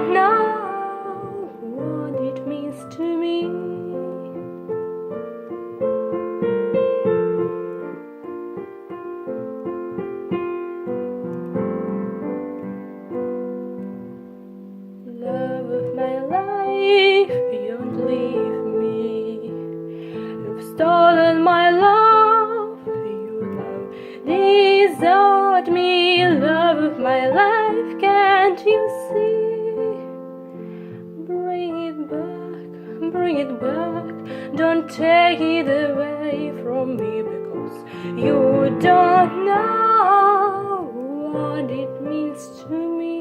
don't know what it means to me. Love of my life, you don't leave me. You've stolen my love, you don't desert me. Love of my life, can't you see? Bring it back, don't take it away from me, because you don't know what it means to me.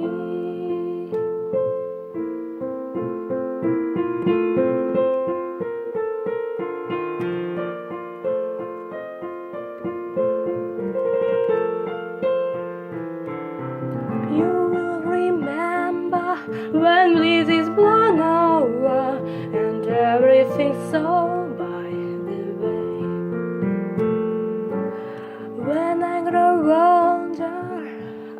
You will remember when bliss is blown over and everything's so by the way. When I grow older,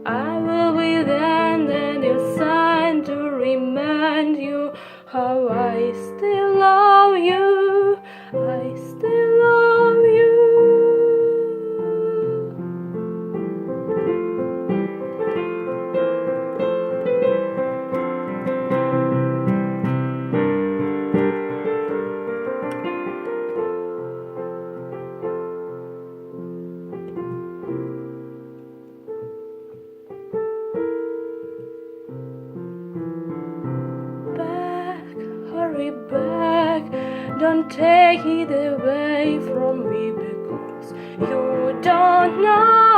I will be then and your sign to remind you how I still love you. I still love you. Hurry back, don't take it away from me, because you don't know